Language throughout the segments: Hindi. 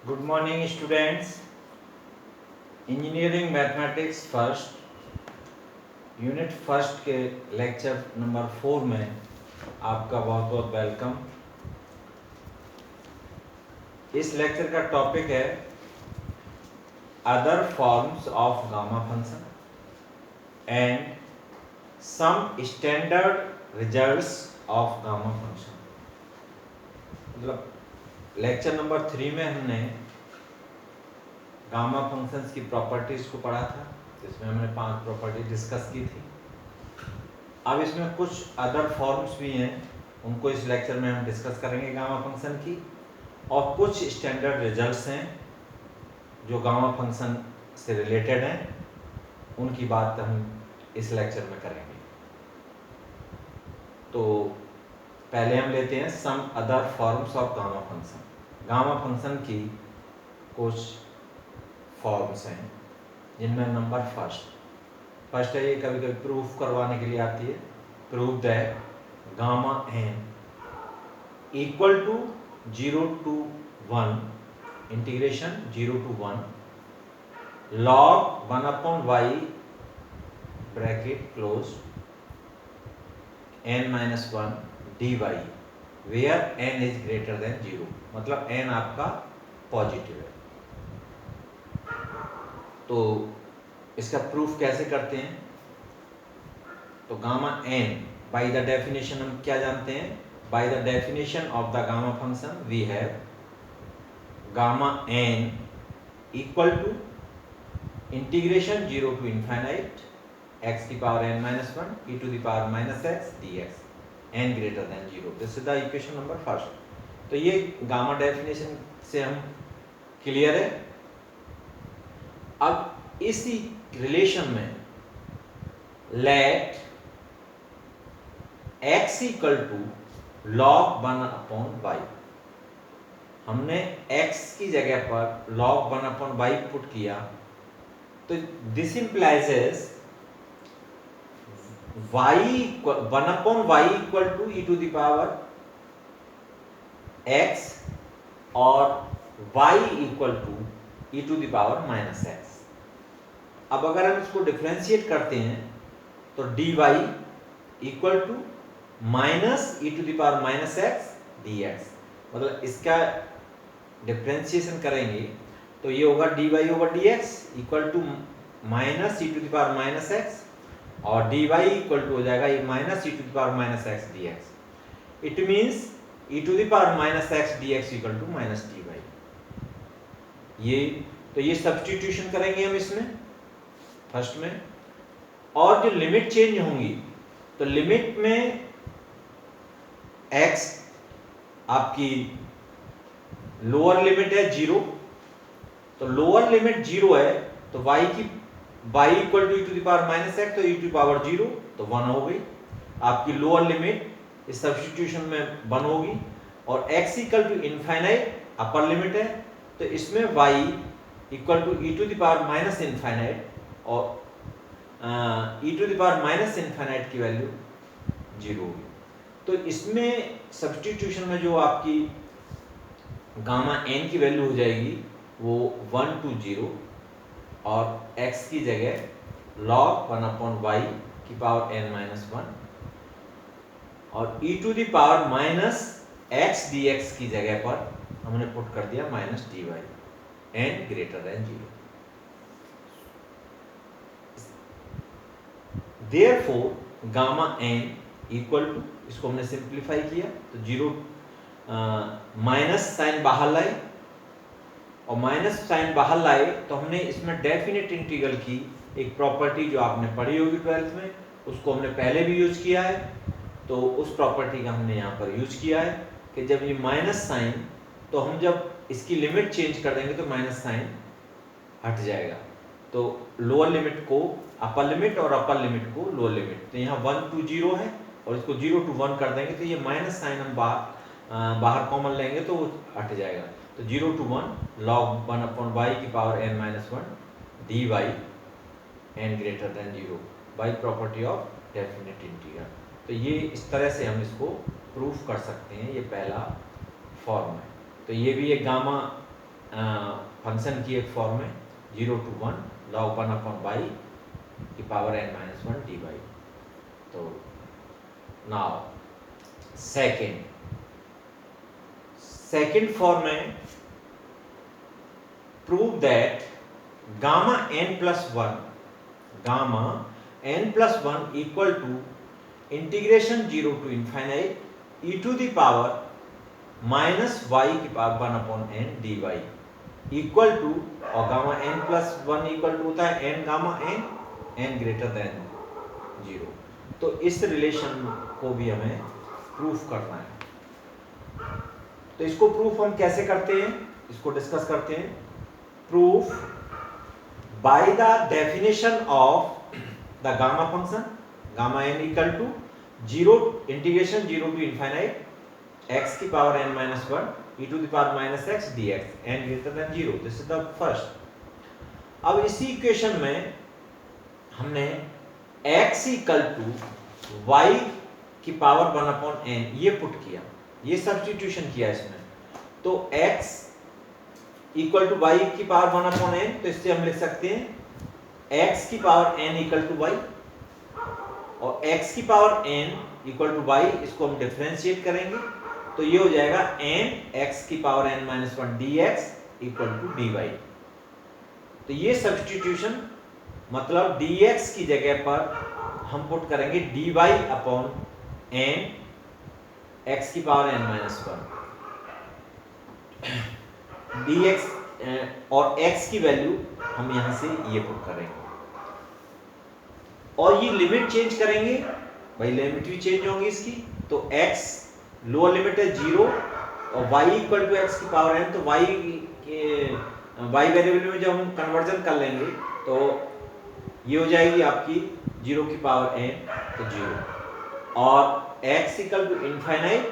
Good morning students. Engineering mathematics first unit first के लेक्चर नंबर 4 में आपका बहुत बहुत वेलकम। इस लेक्चर का टॉपिक है other forms of gamma function and some standard results of gamma function. मतलब लेक्चर नंबर 3 में हमने गामा फंक्शंस की प्रॉपर्टीज को पढ़ा था, जिसमें हमने 5 प्रॉपर्टी डिस्कस की थी। अब इसमें कुछ अदर फॉर्म्स भी हैं, उनको इस लेक्चर में हम डिस्कस करेंगे गामा फंक्शन की, और कुछ स्टैंडर्ड रिजल्ट्स हैं जो गामा फंक्शन से रिलेटेड हैं, उनकी बात हम इस लेक्चर में करेंगे। तो पहले हम लेते हैं some other forms of gamma function. Gamma function की कुछ फॉर्म्स हैं, जिनमें नंबर फर्स्ट है, ये कभी कभी प्रूफ करवाने के लिए आती है। Prove that gamma n equal to 0 to 1 integration 0 to 1 log 1/y bracket close n-1 dy where n is greater than 0। मतलब n आपका पॉजिटिव है। तो इसका प्रूफ कैसे करते हैं? तो gamma n by the definition हम क्या जानते हैं? By the definition of the gamma function we have gamma n equal to integration 0 to infinite x की power n-1 e to the power -x dx n greater than 0। This is the equation number first. तो ये गामा डेफिनेशन से हम क्लियर है। अब इसी रिलेशन में let x equal to log 1/y, हमने x की जगह पर log 1/y पुट किया, तो this implies y 1/y equal to e to the power x और y equal to e to the power -x। अब अगर हम इसको डिफरेंशिएट करते हैं तो dy equal to -e to the power -x dx। मतलब इसका डिफरेंशिएशन करेंगे तो ये होगा dy over dx equal to -e to the power -x, और dy इक्वल टू हो जाएगा -e to the power -x dx। It means e to the power -x dx equal to -dy। ये सब्स्टिट्यूशन करेंगे हम इसमें फर्स्ट में, और जो लिमिट चेंज होंगी तो लिमिट में x आपकी लोअर लिमिट है 0, तो लोअर लिमिट 0 है तो y equal to e to the power -x, तो e टू द पावर 0 तो 1 हो गई आपकी लोअर लिमिट। इस सब्स्टिट्यूशन में 1 होगी, और x equal to infinite upper limit है, तो इसमें y equal to e to the power -infinite, और e to the power -infinite की वैल्यू 0 होगी। तो इसमें सब्स्टिट्यूशन में जो आपकी गामा n की वैल्यू हो जाएगी वो 1 to 0, और x की जगह log 1/y की पावर n-1 और e to the power -x dx की जगह पर हमने पुट कर दिया -dy n greater than 0। Therefore gamma n equal to, इसको हमने सिंप्लीफाई किया तो 0 माइनस साइन बाहर लाए, और माइनस साइन बाहर लाए तो हमने इसमें डेफिनेट इंटीग्रल की एक प्रॉपर्टी जो आपने पढ़ी होगी 12th में, उसको हमने पहले भी यूज किया है। तो उस प्रॉपर्टी का हमने यहाँ पर यूज किया है कि जब ये माइनस साइन, तो हम जब इसकी लिमिट चेंज कर देंगे तो माइनस साइन हट जाएगा। तो लोअर लिमिट को अपर लिमिट और अपर लिमिट को लोअर लिमिट, तो यहाँ 1 to 0 है, और इसको 0 to 1 कर देंगे तो ये माइनस साइन हम बाहर कॉमन लेंगे तो वो हट जाएगा। तो 0 to 1 log 1/y की power n-1 dy n greater than 0 by property of definite integral. तो ये इस तरह से हम इसको प्रूफ कर सकते हैं। ये पहला फॉर्म है। तो ये भी एक गामा फंक्शन की एक फॉर्म है 0 to 1 log 1 upon y की पावर n minus 1 dy। तो नाउ सेकेंड फॉर्म में prove that gamma n plus 1 equal to integration 0 to infinite e to the power minus Y की power 1 upon n dy equal to, और gamma n plus 1 equal to होता है n gamma n greater than 0। तो इस रिलेशन को भी हमें प्रूफ करना है। तो इसको प्रूफ हम कैसे करते हैं, इसको डिस्कस करते हैं। Proof by the definition of the gamma function, gamma n equal to 0 integration 0 to infinite x की power n minus 1 e to the power minus x dx n greater than 0। This is the first. अब इसी इक्वेशन में हमने x इक्वल टू y की पावर 1 अपॉन n ये पुट किया, ये सब्स्टिट्यूशन किया इसमें। तो x इक्वल टू y की पावर 1 अपॉन n, तो इससे हम लिख सकते हैं x की power n equal to y, और x की power n equal to y, इसको हम डिफरेंशिएट करेंगे तो ये हो जाएगा n x की power n minus 1 dx equal to dy। तो ये सब्स्टिट्यूशन मतलब dx की जगह पर हम पुट करेंगे dy अपॉन n x की पावर n minus 1 dx, और x की वैल्यू हम यहां से ये पुट करेंगे, और ये लिमिट चेंज करेंगे भाई, लिमिट भी चेंज होंगी इसकी। तो x लोअर लिमिट है 0 और y इक्वल टू x की पावर n, तो y वेरिएबल में जब हम कन्वर्जन कर लेंगे तो ये हो जाएगी आपकी 0 की पावर n तो 0, और x इक्वल टू इनफाइनाइट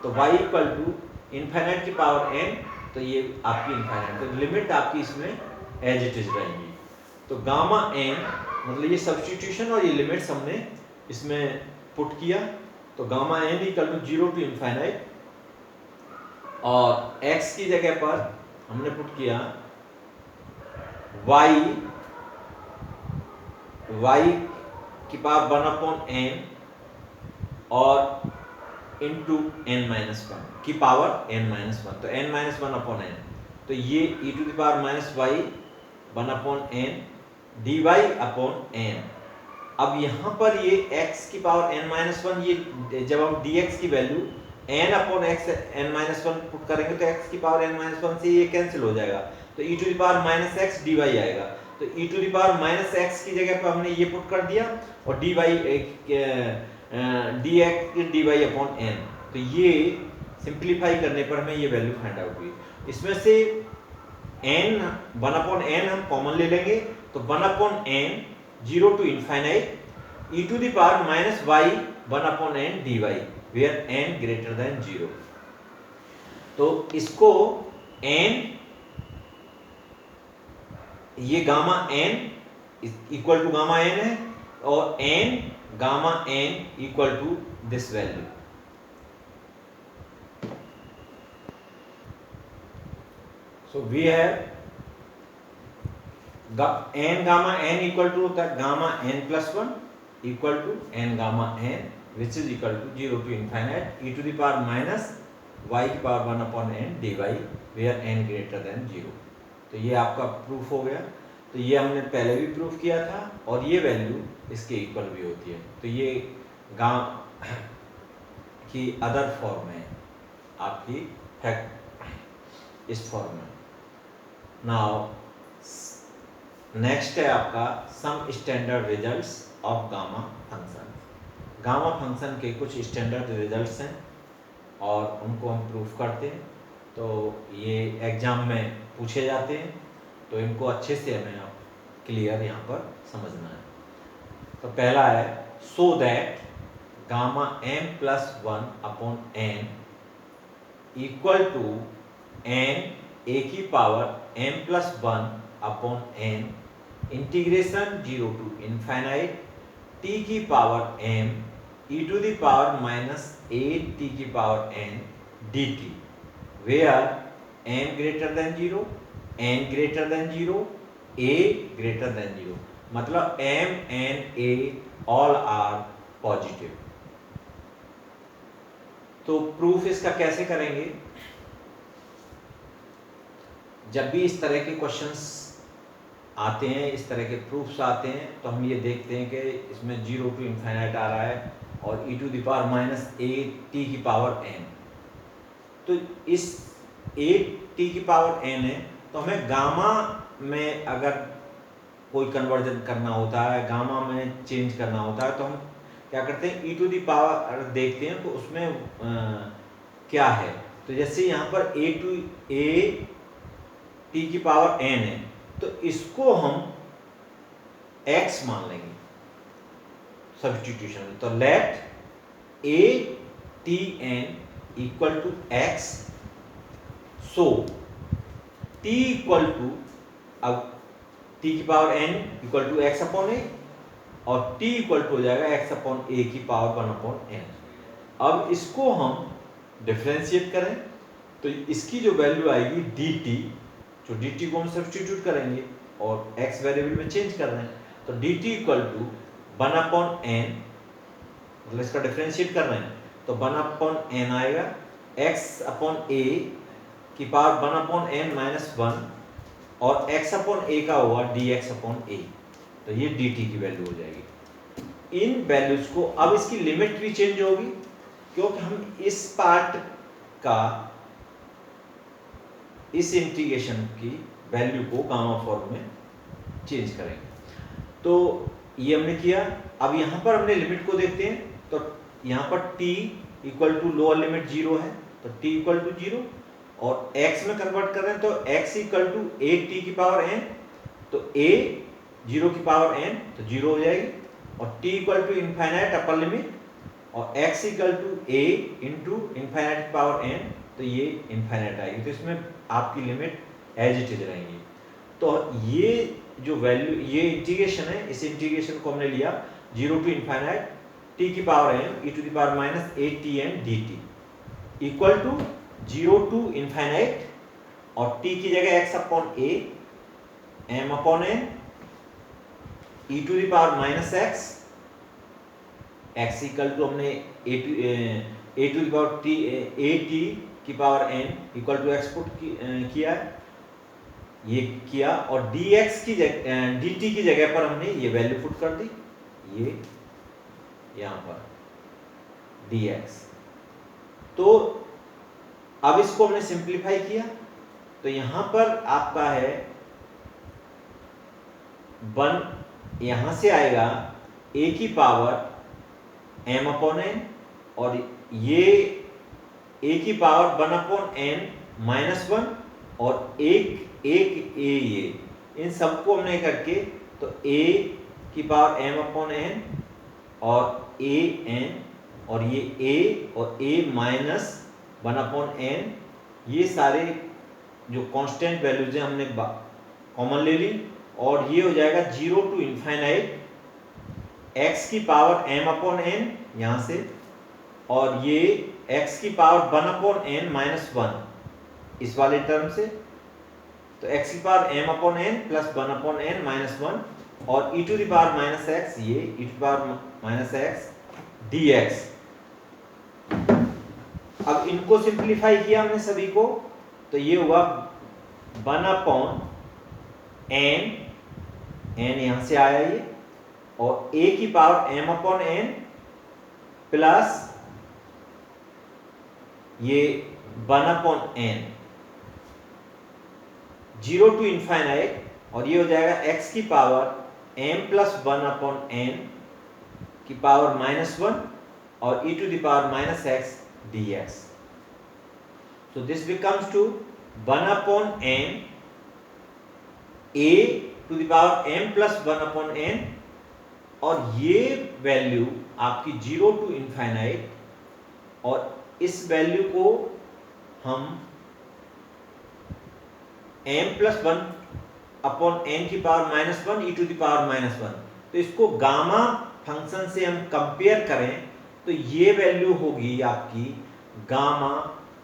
तो y इक्वल टू इनफाइनाइट की पावर n, तो ये आपकी इनफाइनाइट, तो लिमिट आपकी इसमें एज इट इज रहेंगी। तो गामा n मतलब ये सब्स्टिट्यूशन और ये लिमिट्स हमने इसमें पुट किया। तो gamma n equal to 0 to infinite, और x की जगह पर हमने पुट किया y की पावर 1 अपॉन n और इंटू n माइनस 1 की पावर n माइनस 1, तो n माइनस 1 अपॉन n, तो ये e to the power minus y 1 upon n dy upon n। अब यहाँ पर ये x की पावर n माइनस 1, ये जब हम dx की value n upon x n minus 1 put करेंगे तो x की पावर n माइनस 1 से ये कैंसिल हो जाएगा, तो e to the power minus x dy आएगा। तो e to the power minus x की जगह पर हमने ये पुट कर दिया, और dy dx dy upon n, तो ये सिंप्लीफाई करने पर हमें ये वैल्यू फाइंड आउट हुई। इसमें से n 1 अपॉन n हम कॉमन ले लेंगे, तो 1 upon n 0 to infinite e to the power minus y 1 upon n dy where n greater than 0। तो इसको n, ये gamma n equal to gamma n है, और n gamma n equal to this value. So we have n gamma n equal to होता है gamma n plus 1 equal to n gamma n which is equal to 0 to infinite e to the power minus y की power 1 upon n dy where n greater than 0। तो ये आपका प्रूफ हो गया। तो ये हमने पहले भी प्रूफ किया था, और ये वैल्यू इसके इक्वल भी होती है। तो ये गामा की अदर फॉर्म है आपकी फैक्ट इस फॉर्म में। नाउ नेक्स्ट है आपका some standard results of gamma function. Gamma function के कुछ स्टैंडर्ड रिजल्ट्स हैं और उनको हम प्रूफ करते हैं। तो ये एग्जाम में पूछे जाते हैं, तो इनको अच्छे से हमें आप क्लियर यहाँ पर समझना है। तो पहला है so that gamma m plus 1 upon n equal to n a की power m plus 1 upon n integration 0 to infinite t की power m e to the power minus 8 t की power n dt where m greater than 0 n greater than 0, a greater than 0, मतलब m n a all are positive. तो प्रूफ इसका कैसे करेंगे? जब भी इस तरह के क्वेश्चंस आते हैं, इस तरह के प्रूफ्स आते हैं, तो हम ये देखते हैं कि इसमें 0 टू इन्फिनिट आ रहा है और e to the power minus a t की पावर n। तो इस a t की पावर n है, तो हमें गामा में अगर कोई कन्वर्जन करना होता है, गामा में चेंज करना होता है, तो हम क्या करते हैं, e टू द पावर देखते हैं तो उसमें क्या है। तो जैसे यहाँ पर a t की पावर n है, तो इसको हम x मान लेंगे सब्स्टिट्यूशन में। तो let a t n equal to x, so t equal to, अब t की power n equal to x upon a, और t इक्वल टू हो जाएगा x अपॉन a की पावर 1 अपॉन n। अब इसको हम डिफरेंशिएट करें तो इसकी जो वैल्यू आएगी dt, जो dt को हम सब्स्टिट्यूट करेंगे और x वेरिएबल में चेंज कर रहे हैं, तो dt equal to 1 upon n, मतलब इसका डिफरेंशिएट कर रहे हैं तो 1 अपॉन n आएगा, x अपॉन a की पावर 1 अपॉन n माइनस 1, और x अपॉन a का होगा dx अपॉन a, तो ये dt की वैल्यू हो जाएगी। इन वैल्यूज को अब इसकी लिमिट भी चेंज होगी, क्योंकि हम इस पार्ट का, इस इंटीग्रेशन की वैल्यू को गामा फॉर्म में चेंज करेंगे। तो ये हमने किया। अब यहाँ पर हमने लिमिट को देखते हैं, तो यहाँ पर t equal to lower limit 0 है, तो t इक्वल टू 0, और x में कन्वर्ट कर रहे हैं तो x equal to a t की पावर n, तो a 0 की पावर n तो 0 हो जाएगी, और t equal to infinite upper limit, और x equal to a into infinite की पावर n, तो ये इनफाइनाइट आएगी। तो इसमें आपकी लिमिट एज इट इज रहेंगी। तो ये जो वैल्यू, ये इंटीग्रेशन है, इस इंटीग्रेशन को हमने लिया 0 टू इनफाइनाइट t की power n e to the power minus a t n dt equal to 0 to infinite, और t की जगह x upon a m upon n e to the power minus x equal to हमने a to the power t a t की power n equal to x put किया है, ये किया, और dx की जगह dt की जगह पर हमने ये वैल्यू पुट कर दी, ये यहाँ पर dx। तो अब इसको हमने सिंप्लीफाई किया, तो यहाँ पर आपका है 1, यहाँ से आएगा a की पावर m अपॉन n, और ये a की पावर 1 अपॉन n माइनस 1, और एक a ये, इन सबको हमने करके तो a की पावर m अपॉन n और a n, और ये a और a माइनस 1 अपॉन n, ये सारे जो कांस्टेंट वैल्यूज हैं हमने कॉमन ले ली, और ये हो जाएगा 0 टू इनफाइनाइट x की पावर m अपॉन n यहाँ से, और ये x की पावर 1 अपॉन n माइनस 1 इस वाले टर्म से, तो x की power m upon n plus 1 upon n minus 1, और e to the power minus x, ये e to the power minus x dx। अब इनको सिंप्लीफाई किया हमने सभी को, तो ये हुआ 1 अपॉन n, n यहाँ से आया ये, और a की power m upon n plus ये 1 अपॉन n 0 टू इनफाइनाइट, और ये हो जाएगा x की power m plus 1 upon n की पावर माइनस 1, और e to the power minus x dx। So this becomes to 1 upon n a to the power m plus 1 upon n, और ये वैल्यू आपकी 0 टू इनफाइनाइट, और इस वैल्यू को हम m प्लस 1 अपॉन n की power minus 1 e to the power minus 1, तो इसको गामा फंक्शन से हम कंपेयर करें तो ये वैल्यू होगी आपकी gamma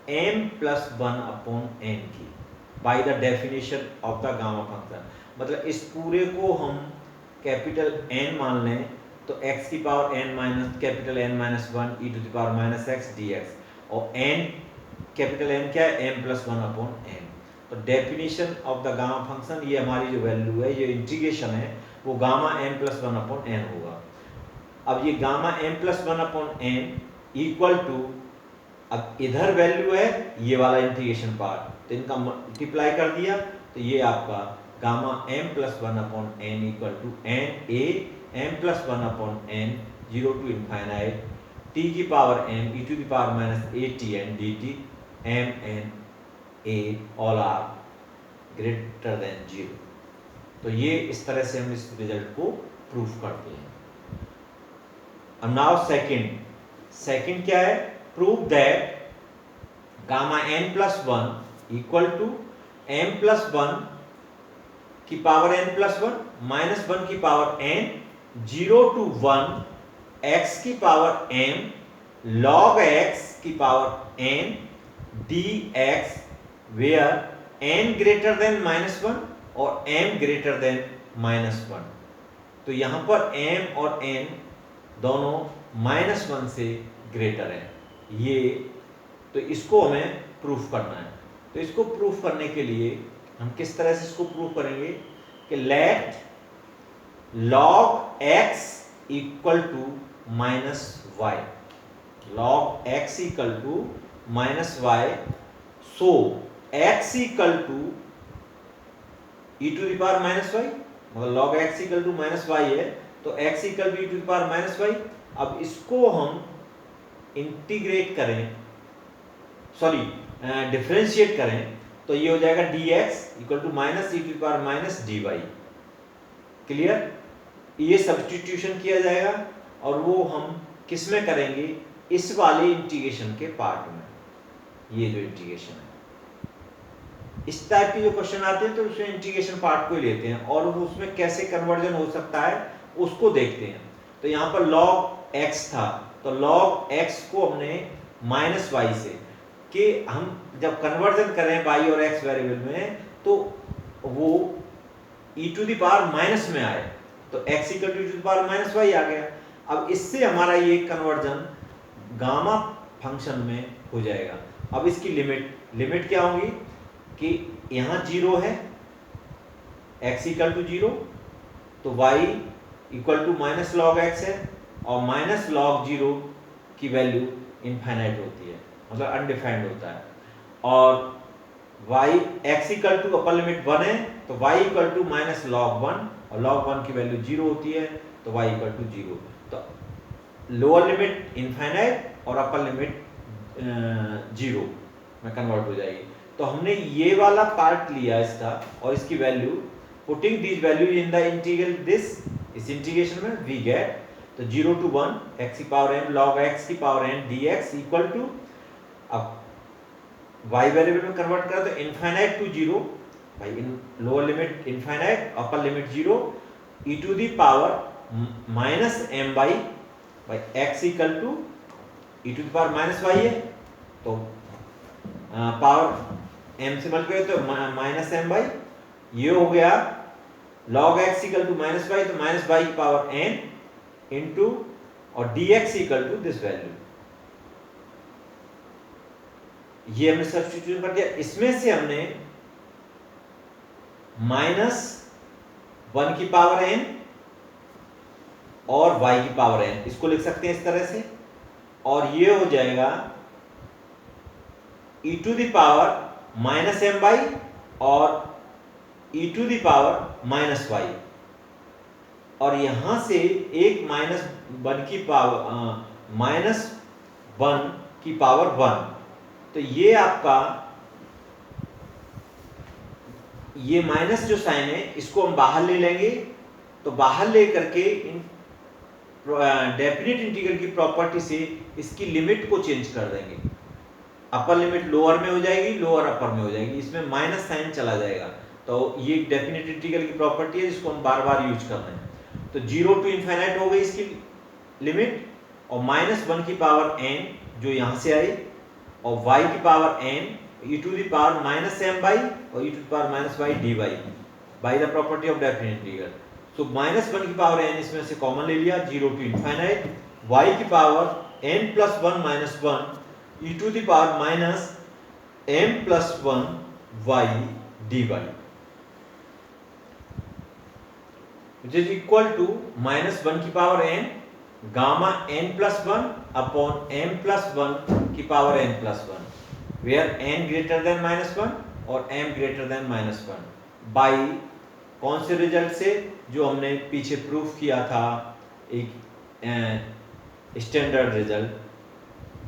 m plus 1 upon n की। Bye the definition of the gamma function. मतलब इस पूरे को हम कैपिटल N मान लें तो x की power n minus capital N minus 1 e to the power minus x dx, और n कैपिटल N क्या है, m प्लस 1 अपॉन n। तो definition of the gamma function, ये हमारी जो वैल्यू है, ये इंटीग्रेशन है, वो gamma m plus 1 upon n होगा। अब ये gamma m plus 1 upon n equal to, अब इधर वैल्यू है ये वाला इंटीग्रेशन पार्ट, तो इनका मल्टीप्लाई कर दिया, तो ये आपका gamma m plus 1 upon n equal to n a m plus 1 upon n 0 to infinite t की power m e to the power minus a t n dt m n a all are greater than 0। तो ये इस तरह से हम इस रिजल्ट को प्रूफ करते हैं। अब नाउ सेकंड क्या है, prove that gamma n plus 1 equal to m plus 1 की पावर n प्लस 1 माइनस 1 की पावर n 0 टू 1 x की पावर m log x की power n dx where n greater than minus 1 और m ग्रेटर देन माइनस 1। तो यहां पर m और n दोनों माइनस 1 से ग्रेटर है ये, तो इसको हमें प्रूफ करना है। तो इसको प्रूफ करने के लिए हम किस तरह से इसको प्रूफ करेंगे कि let log x equal to minus y, log x equal to minus y, so x equal to e to the power minus y, मतलब log x equal to minus y है, तो x equal to e to the power minus y. अब इसको हम इंटीग्रेट करें, सॉरी डिफरेंशिएट करें, तो ये हो जाएगा dx equal to minus e to the power minus dy। Clear, ये सब्स्टिट्यूशन किया जाएगा और वो हम किस में करेंगे, इस वाले इंटीग्रेशन के पार्ट में। ये जो इंटीग्रेशन है, इस टाइप के जो क्वेश्चन आते हैं तो उसमें इंटीग्रेशन पार्ट को ही लेते हैं और उसमें कैसे कन्वर्जन हो सकता है उसको देखते हैं। तो यहाँ पर log x था, तो log x को हमने माइनस वाई से, कि हम जब कन्वर्जन करें y और x वेरिएबल में तो वो e to the power minus में आए, तो x equal to e to the power minus Y आ गया। अब इससे हमारा ये कन्वर्जन गामा फंक्शन में हो जाएगा। अब इसकी लिमिट क्या होगी कि यहाँ 0 है, x इक्वल टू 0, तो y equal to minus log x है, और माइनस लॉग 0 की वैल्यू इनफाइनाइट होती है, मतलब अनडिफाइंड होता है। और y x equal to upper limit 1 है, तो y equal to minus log 1, और लॉग 1 की वैल्यू 0 होती है, तो y इक्वल टू 0। तो लोअर लिमिट इनफाइनाइट और अपर लिमिट 0 में कन्वर्ट हो जाएगी। तो हमने ये वाला पार्ट लिया इसका, और इसकी value putting this value in the integral this, इस इंटीग्रेशन में वी गेट, तो 0 टू 1 x की पावर m log x की power n dx equal to, अब y वेरिएबल में कन्वर्ट करा तो इनफाइनाइट टू 0, भाई in lower limit infinite, upper limit 0, e to the power minus m by x equal to e to the power minus y है, तो पावर m से मल्टीप्लाई तो माइनस m बाई, ये हो गया log x equal to minus y, तो माइनस y की पावर n इंटू और dx equal to this value. ये हमने सब्स्टिट्यूशन कर दिया। इसमें से हमने माइनस 1 की पावर n और y की पावर n, इसको लिख सकते हैं इस तरह से, और ये हो जाएगा e to the power minus m by और e to the power minus y, और यहां से एक माइनस 1 की पावर माइनस 1 की पावर 1, तो ये आपका ये माइनस जो साइन है इसको हम बाहर ले लेंगे, तो बाहर ले करके इन डेफिनेट इंटीग्रल की प्रॉपर्टी से इसकी लिमिट को चेंज कर देंगे। अपर लिमिट लोअर में हो जाएगी, लोअर अपर में हो जाएगी, इसमें माइनस साइन चला जाएगा। तो ये डेफिनेट इंटीग्रल की प्रॉपर्टी है जिसको हम बार बार यूज कर रहे हैं। तो 0 टू इनफाइनाइट हो गई इसकी लिमिट, और माइनस 1 की पावर n जो यहां से आई, और y की power n e to the power minus m by और e to the power minus y dy by the property of definite integer. So minus 1 की पावर n इसमें से कॉमन ले लिया, 0 to infinite y की power n plus 1 minus 1 e to the power minus m plus 1 y dy which is equal to minus 1 की power n gamma n plus 1 upon m plus 1 की power n plus 1 where n greater than minus 1 और m greater than minus 1 by कौन से रिजल्ट से, जो हमने पीछे प्रूफ किया था, एक standard result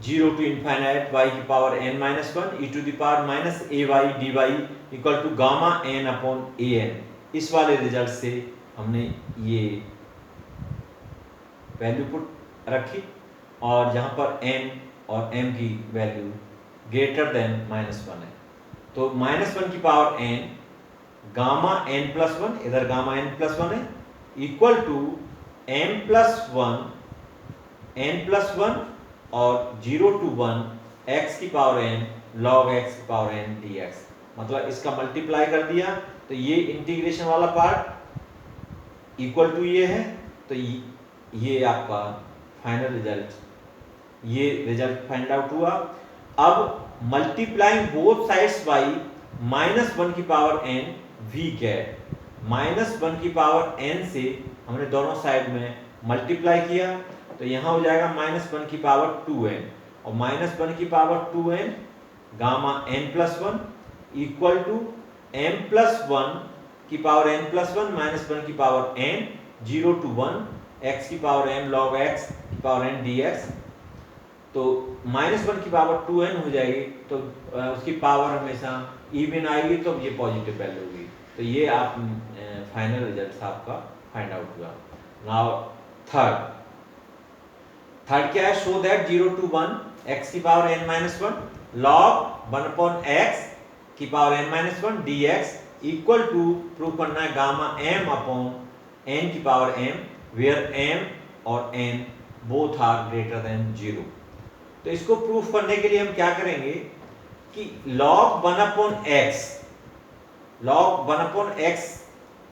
0 to infinite y की power n minus 1 e to the power minus ay dy equal to gamma n upon an. इस वाले रिजल्ट से हमने ये वैल्यू पुट रखी और जहाँ पर n और m की वैल्यू ग्रेटर देन माइनस 1 है, तो माइनस 1 की power n gamma n plus 1, इधर गामा n प्लस 1 है, equal to m plus 1 n plus 1 और 0 to 1 x की पावर n log x की पावर n dx. मतलब इसका मल्टीप्लाई कर दिया तो ये इंटीग्रेशन वाला पार्ट इक्वल टू ये है, तो ये आपका फाइनल रिजल्ट, ये रिजल्ट फाइंड आउट हुआ. अब multiplying both sides by minus 1 की पावर n v कैट, माइनस 1 की पावर n से हमने दोनों साइड में मल्टीप्लाई किया तो यहाँ हो जाएगा माइनस 1 की पावर 2n और माइनस 1 की power 2n gamma n plus 1 equal to m plus 1 की पावर n प्लस 1 माइनस 1 की पावर n 0 to 1 x की पावर m log x की पावर n dx. तो माइनस 1 की पावर 2n हो जाएगी तो उसकी पावर हमेशा इवन आएगी तो ये पॉजिटिव वैल्यू होगी. तो ये आप फाइनल रिजल्ट आपका फाइंड आउट हुआ. नाउ थर्ड क्या है, शो दैट 0 to 1 x की power n minus 1 log 1 upon x की power n minus 1 dx equal to, prove करना है गामा m अपॉन n की पावर m वेयर m और n both are greater than 0. तो इसको प्रूफ करने के लिए हम क्या करेंगे कि log 1 upon x, log 1 upon x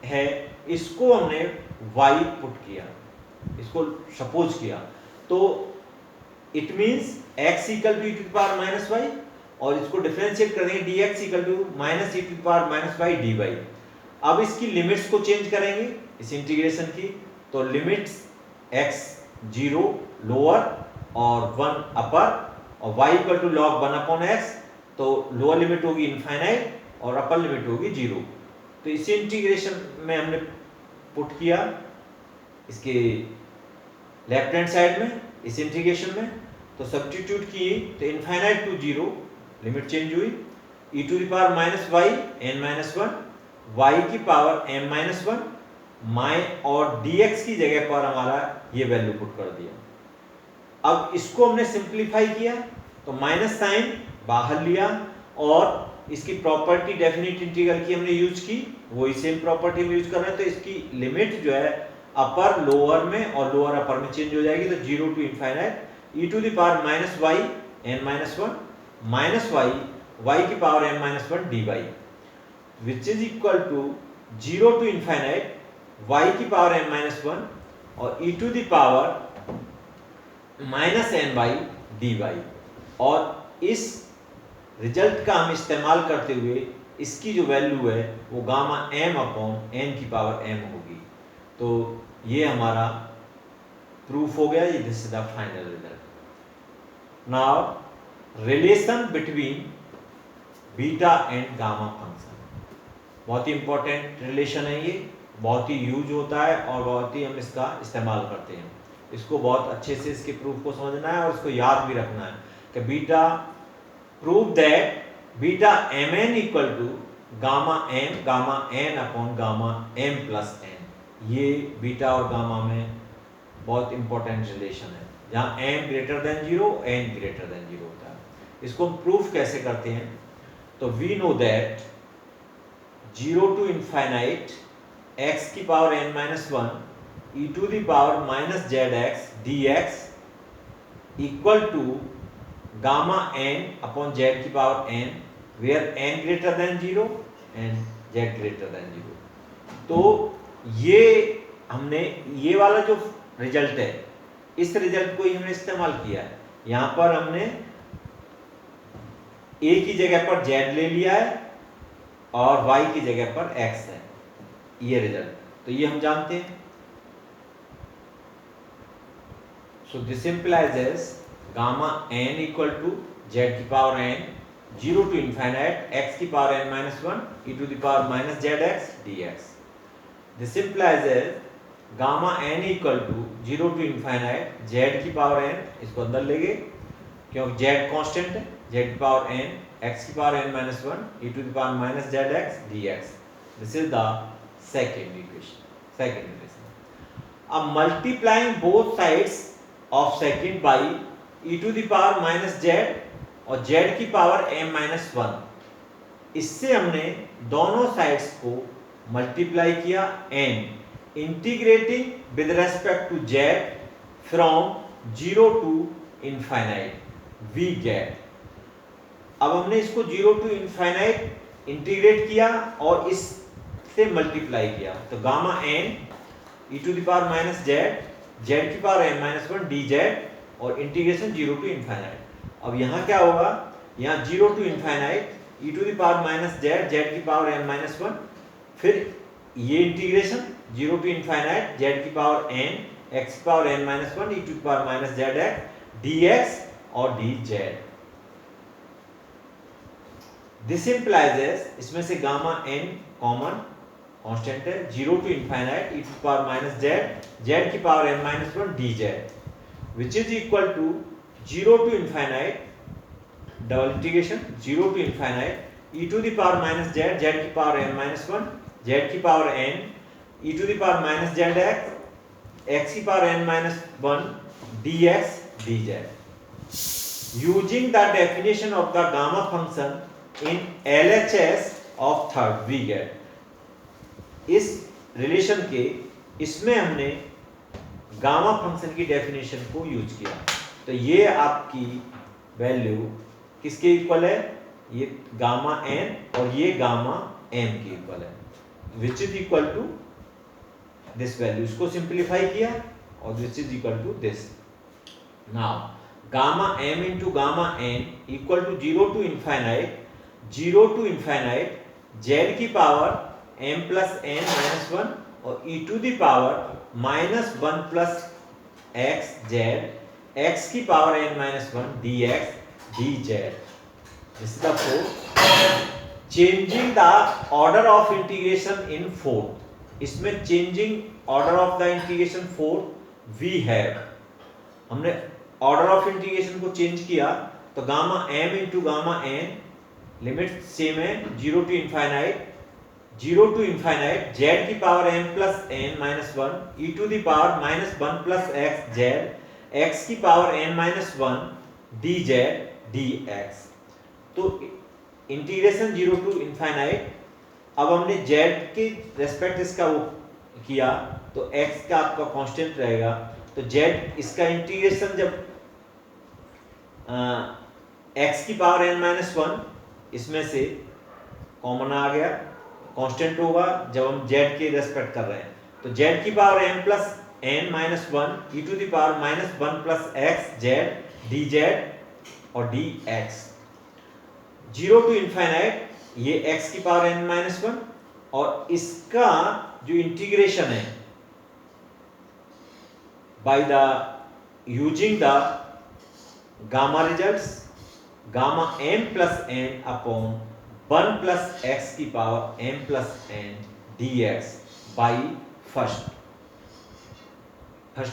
है, इसको हमने y पुट किया, इसको सपोज किया, तो it means x equal to e to the power minus y और इसको डिफरेंशिएट कर देंगे dx equal to minus e to the power minus y dy. अब इसकी लिमिट्स को चेंज करेंगे इस इंटीग्रेशन की, तो लिमिट्स x 0 लोअर और 1 अपर और y equal to log 1 upon x, तो लोअर लिमिट होगी इनफाइनाइट और अपर लिमिट होगी 0. तो इसी इंटीग्रेशन में हमने पुट किया इसके लेफ्ट हैंड साइड में इस इंटीग्रेशन में, तो सब्स्टिट्यूट किए तो इनफाइनाइट टू 0 लिमिट चेंज हुई, e to the power minus y n minus 1 y की पावर m माइनस 1 माइ और dx की जगह पर हमारा ये वैल्यू पुट कर दिया. अब इसको हमने सिंप्लीफाई किया तो माइनस साइन बाहर लिया और इसकी प्रॉपर्टी डेफिनेट इंटीग्रल की हमने यूज की, वही सेम प्रॉपर्टी हम यूज कर रहे हैं. तो इसकी लिमिट जो है अपर लोअर में और लोअर अपर में चेंज हो जाएगी, तो 0 to infinite e to the power minus y n minus 1 minus y की power m minus 1 dy which is equal to 0 to infinite y की पावर m माइनस 1 और e to the power minus n by dy. और इस रिजल्ट का हम इस्तेमाल करते हुए इसकी जो वैल्यू है वो गामा m अपॉन n की पावर m होगी. तो ये हमारा प्रूफ हो गया, this is the final result. Now relation between beta and gamma function, बहुत ही इंपॉर्टेंट रिलेशन है, ये बहुत ही यूज होता है और बहुत ही हम इसका इस्तेमाल करते हैं. इसको बहुत अच्छे से इसके प्रूफ को समझना है और इसको याद भी रखना है कि beta prove that beta mn equal to gamma n upon gamma m plus n. ये बीटा और गामा में बहुत इंपॉर्टेंट रिलेशन है, जहाँ m greater than 0 n greater than 0 होता है. इसको हम प्रूफ कैसे करते हैं, तो we know that 0 to infinite x की power n minus 1 e to the power minus zx dx equal to gamma n upon z की power n where n greater than 0 and z greater than 0। तो ये हमने ये वाला जो रिजल्ट है, इस रिजल्ट को ही हमने इस्तेमाल किया है। यहाँ पर हमने a की जगह पर z ले लिया है और y की जगह पर x है, ये रिजल्ट। तो ये हम जानते हैं। So this implies as gamma n equal to z की power n 0 to infinite x की power n minus 1 e to the power minus zx dx. This implies as gamma n equal to 0 to infinite z की पावर n, इसको अंदर लेंगे क्योंकि z कांस्टेंट है, z की पावर n x की power n minus 1 e to the power minus zx dx. This is the second equation, second relation. अब multiplying both sides of second by e to the power minus z और z की पावर m minus 1, इससे हमने दोनों साइड्स को मल्टीप्लाई किया n integrating with respect to z from 0 to infinite we get. अब हमने इसको 0 टू इनफाइनाइट इंटीग्रेट किया और इससे मल्टीप्लाई किया, तो gamma n e to the power minus z की पावर n माइनस 1 dz और इंटीग्रेशन 0 टू इनफाइनाइट। अब यहाँ क्या होगा, यहाँ 0 to infinite e to the power minus z की पावर n माइनस 1, फिर ये इंटीग्रेशन 0 टू इनफाइनाइट z की पावर n x की power n minus 1 e to the power minus zx dx और dz। दिस इंप्लाइज एज, इसमें से गामा n कॉमन कांस्टेंट है, 0 to infinite e to the power minus z की power n minus 1 dz which is equal to 0 to infinite double integration 0 to infinite e to the power minus z की पावर n minus 1 z की power n e to the power minus zx x की power n minus 1 dx dz। Using the definition of the gamma function in LHS of third we get, इस रिलेशन के इसमें हमने गामा फंक्शन की डेफिनेशन को यूज किया। तो ये आपकी वैल्यू किसके इक्वल है, ये गामा n और ये गामा m के इक्वल है, which is equal to this value. इसको सिंप्लीफाई किया और which is equal to this. Now gamma m into gamma n equal to 0 to infinite z की power m plus n minus 1 और e to the power minus 1 plus x z x की power n minus 1 dx dz। This is the fourth. Changing the order of integration in fourth, इसमें changing order of the integration fourth we have, हमने order of integration को चेंज किया, तो gamma m into gamma n limit same है, 0 टू इनफाइनाइट z की power m plus n minus 1 e to the power minus 1 plus x z x की power n minus 1 dz dx। तो इंटीग्रेशन 0 टू इनफाइनाइट, अब हमने z के रेस्पेक्ट इसका वो किया, तो x का आपका कांस्टेंट रहेगा, तो z इसका इंटीग्रेशन जब x की पावर n माइनस 1 इसमें से कॉमन आ गया, कांस्टेंट होगा जब हम z के रेस्पेक्ट कर रहे हैं, तो z की power m plus n minus 1 e to the power minus 1 plus x z dz और dx। 0 टू इनफाइनाइट ये x की पावर n माइनस 1 और इसका जो इंटीग्रेशन है by the using the gamma results, gamma m plus n upon 1 plus x की power m plus n dx by first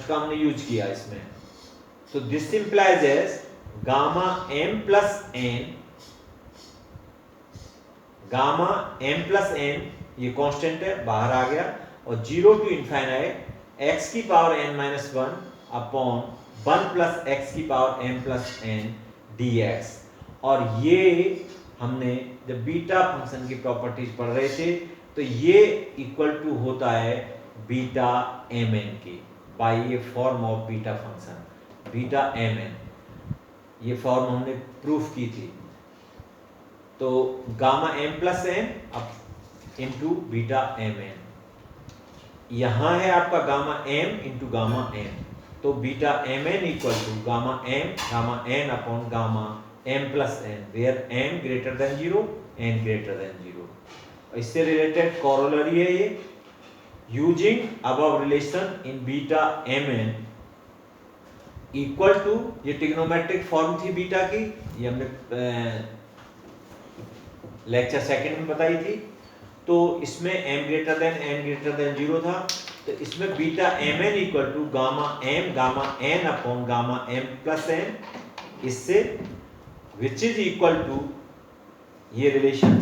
का हमने यूज किया इसमें। तो this implies as gamma m plus n, ये कांस्टेंट है बाहर आ गया, और 0 टू इनफाइनाइट x की power n minus 1 upon 1 plus x की power m plus n dx। और ये हमने जब बीटा फंक्शन की प्रॉपर्टीज पढ़ रहे थे, तो ये इक्वल टू होता है बीटा mn की, बाय ये form of beta function beta mn, ये फॉर्म हमने प्रूफ की थी। तो गामा एम प्लस एन अब इंटू बीटा एम एन, यहाँ है आपका gamma M into gamma M, तो beta M N equal to gamma N upon gamma M plus N, where M greater than 0 N greater than 0। इससे रिलेटेड कॉरोलरी है ये, using above relation in beta M N equal to, ये ट्रिग्नोमेट्रिक फॉर्म थी बीटा की, ये हमने लेक्चर सेकंड में बताई थी। तो इसमें m greater than n greater than 0 था, तो इसमें beta M N equal to gamma N upon gamma M plus N, इससे विच इज इक्वल टू ये relation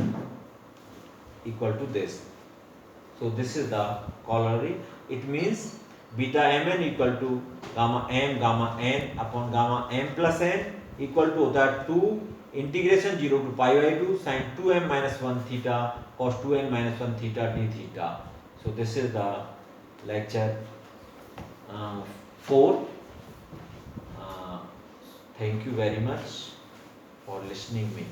equal to this. So this is the corollary, it means beta M N equal to gamma N upon gamma M plus N equal to होता है 2 integration 0 to pi by 2 sine 2m minus 1 theta cos 2n minus 1 theta D theta. So this is the lecture 4। Thank you very much for listening me.